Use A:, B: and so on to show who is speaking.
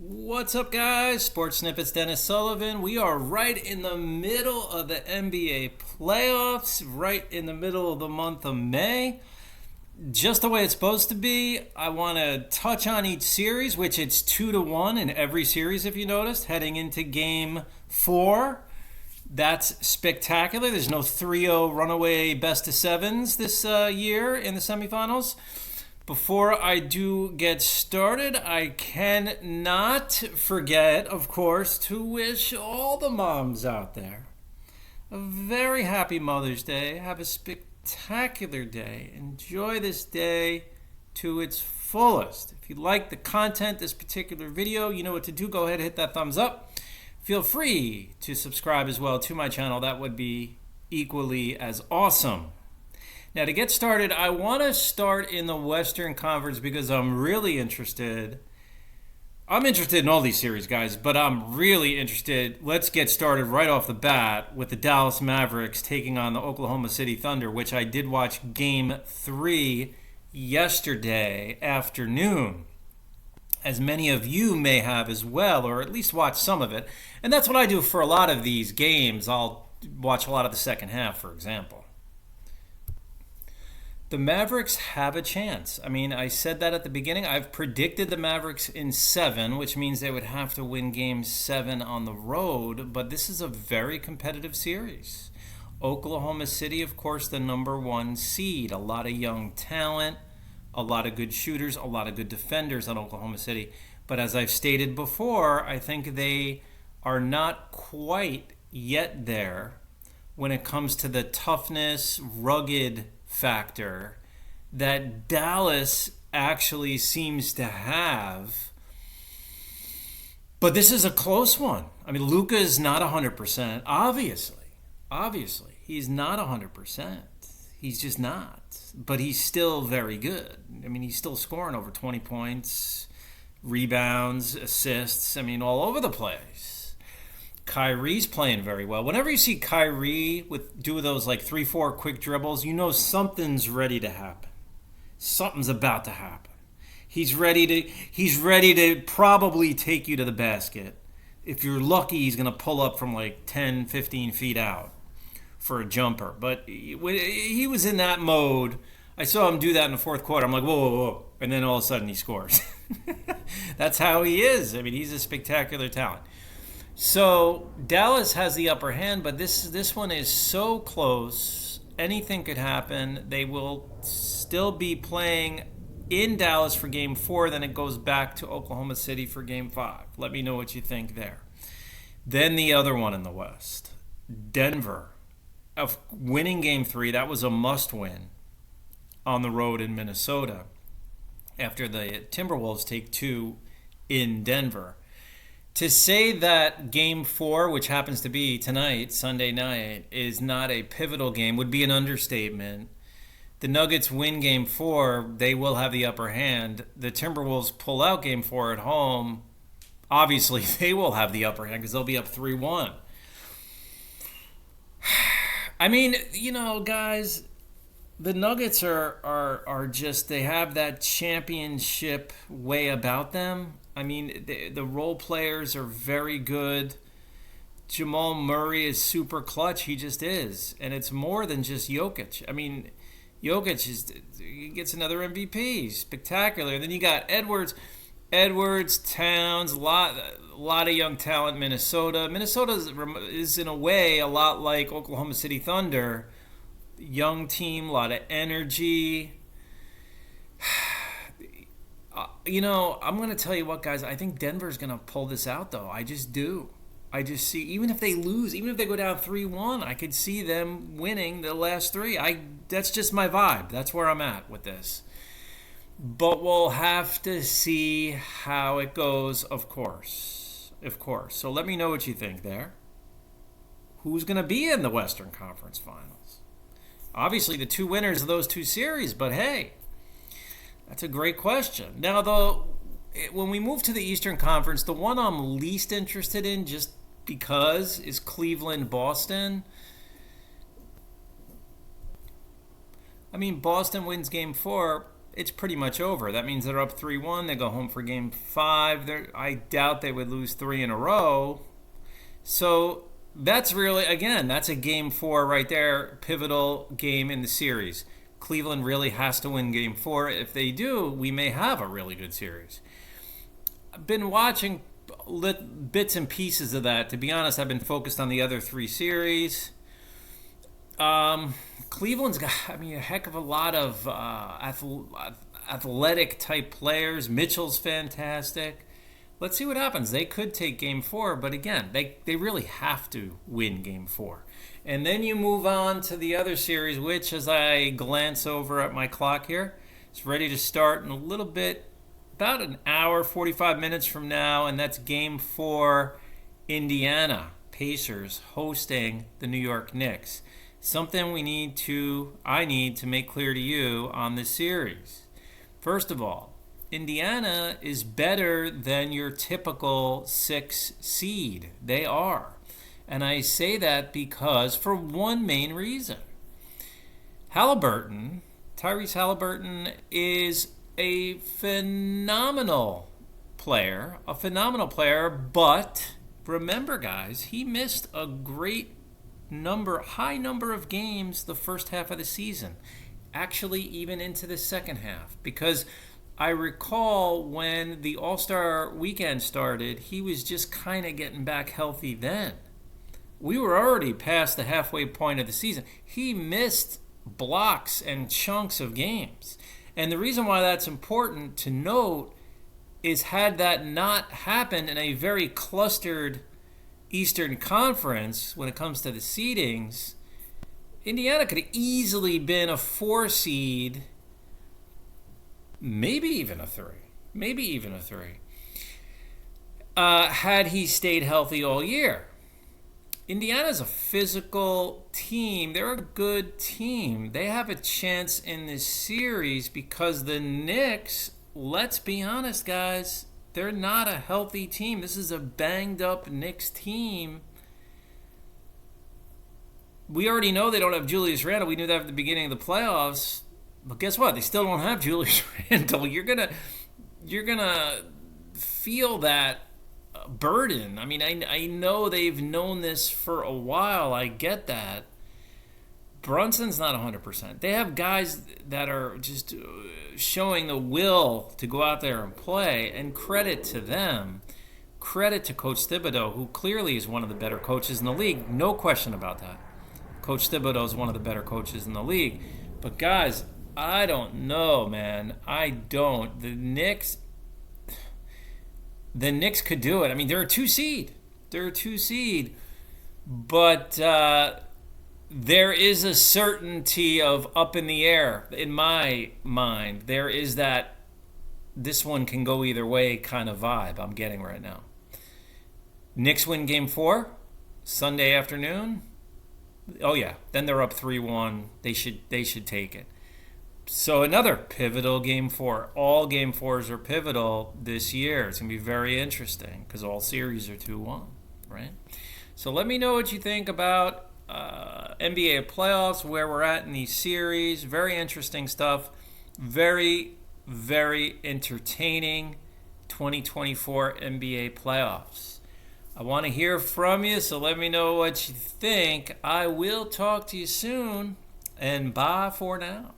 A: What's up, guys? Sports Snippets, Dennis Sullivan. We are right in the middle of the NBA playoffs, right in the middle of the month of May. Just the way it's supposed to be. I want to touch on each series, which it's 2-1 in every series, if you noticed, heading into game 4. That's spectacular. There's no 3-0 runaway best of sevens this year in the semifinals. Before I do get started, I cannot forget, of course, to wish all the moms out there a very happy Mother's Day. Have a spectacular day. Enjoy this day to its fullest. If you like the content, this particular video, you know what to do. Go ahead and hit that thumbs up. Feel free to subscribe as well to my channel. That would be equally as awesome. Now, to get started, I want to start in the Western Conference because I'm really interested. I'm interested in all these series, guys, but I'm really interested. Let's get started right off the bat with the Dallas Mavericks taking on the Oklahoma City Thunder, which I did watch Game 3 yesterday afternoon, as many of you may have as well, or at least watch some of it. And that's what I do for a lot of these games. I'll watch a lot of the second half, for example. The Mavericks have a chance. I mean, I said that at the beginning. I've predicted the Mavericks in 7, which means they would have to win Game 7 on the road. But this is a very competitive series. Oklahoma City, of course, the number 1 seed. A lot of young talent, a lot of good shooters, a lot of good defenders on Oklahoma City. But as I've stated before, I think they are not quite yet there when it comes to the toughness, rugged factor that Dallas actually seems to have. But this is a close one. I mean, Luka is not 100%. Obviously, he's not 100%. He's just not. But he's still very good. I mean, he's still scoring over 20 points, rebounds, assists. I mean, all over the place. Kyrie's playing very well. Whenever you see Kyrie do those like 3-4 quick dribbles, you know something's ready to happen. Something's about to happen. He's ready to probably take you to the basket. If you're lucky, he's going to pull up from like 10, 15 feet out for a jumper. But he was in that mode. I saw him do that in the fourth quarter. I'm like, whoa, whoa, whoa. And then all of a sudden he scores. That's how he is. I mean, he's a spectacular talent. So Dallas has the upper hand, but this one is so close. Anything could happen. They will still be playing in Dallas for Game 4. Then it goes back to Oklahoma City for Game 5. Let me know what you think there. Then the other one in the West, Denver. Of winning Game 3, that was a must-win on the road in Minnesota after the Timberwolves take 2 in Denver. To say that Game 4, which happens to be tonight, Sunday night, is not a pivotal game would be an understatement. The Nuggets win Game 4, they will have the upper hand. The Timberwolves pull out Game 4 at home. Obviously, they will have the upper hand because they'll be up 3-1. I mean, you know, guys, the Nuggets are just, they have that championship way about them. I mean, the role players are very good. Jamal Murray is super clutch. He just is. And it's more than just Jokic. I mean, he gets another MVP. Spectacular. Then you got Edwards, Towns, a lot of young talent. Minnesota is in a way a lot like Oklahoma City Thunder. Young team, a lot of energy. You know, I'm going to tell you what, guys. I think Denver's going to pull this out, though. I just do. I just see, even if they lose, even if they go down 3-1, I could see them winning the last 3. That's just my vibe. That's where I'm at with this. But we'll have to see how it goes, of course. So let me know what you think there. Who's going to be in the Western Conference Finals? Obviously, the 2 winners of those 2 series, but hey, that's a great question. Now, though, when we move to the Eastern Conference, the one I'm least interested in just because is Cleveland-Boston. I mean, Boston wins Game 4. it's pretty much over. That means they're up 3-1. They go home for game 5. I doubt they would lose 3 in a row. So that's really, again, that's a game 4 right there, pivotal game in the series. Cleveland really has to win game 4. If they do, we may have a really good series. I've been watching bits and pieces of that. To be honest, I've been focused on the other 3 series. Cleveland's got, a heck of a lot of athletic type players. Mitchell's fantastic. Let's see what happens. They could take game 4, but again, they really have to win game 4. And then you move on to the other series, which, as I glance over at my clock here, it's ready to start in a little bit, about an hour, 45 minutes from now, and that's game 4, Indiana Pacers hosting the New York Knicks. Something I need to make clear to you on this series. First of all, Indiana is better than your typical 6 seed. They are. And I say that because for one main reason. Tyrese Halliburton is a phenomenal player, but remember, guys, he missed a high number of games the first half of the season, actually even into the second half, because I recall when the All-Star weekend started, he was just kind of getting back healthy then. We were already past the halfway point of the season. He missed blocks and chunks of games. And the reason why that's important to note is, had that not happened in a very clustered Eastern Conference when it comes to the seedings, Indiana could have easily been a 4 seed, maybe even a 3. Had he stayed healthy all year. Indiana's a physical team. They're a good team. They have a chance in this series because the Knicks, let's be honest, guys, they're not a healthy team. This is a banged-up Knicks team. We already know they don't have Julius Randle. We knew that at the beginning of the playoffs. But guess what? They still don't have Julius Randle. You're gonna feel that burden. I know they've known this for a while. I get that. Brunson's not 100%. They have guys that are just showing the will to go out there and play, and credit to them. Credit to Coach Thibodeau, who clearly is one of the better coaches in the league. No question about that. Coach Thibodeau is one of the better coaches in the league. But guys, I don't know, man. I don't. The Knicks could do it. They're a 2 seed. But there is a certainty of up in the air in my mind. There is that this one can go either way kind of vibe I'm getting right now. Knicks win game 4, Sunday afternoon. Oh yeah, then they're up 3-1. They should take it. So another pivotal game 4. All game 4s are pivotal this year. It's going to be very interesting because all series are 2-1, right? So let me know what you think about NBA playoffs, where we're at in these series. Very interesting stuff. Very, very entertaining 2024 NBA playoffs. I want to hear from you, so let me know what you think. I will talk to you soon, and bye for now.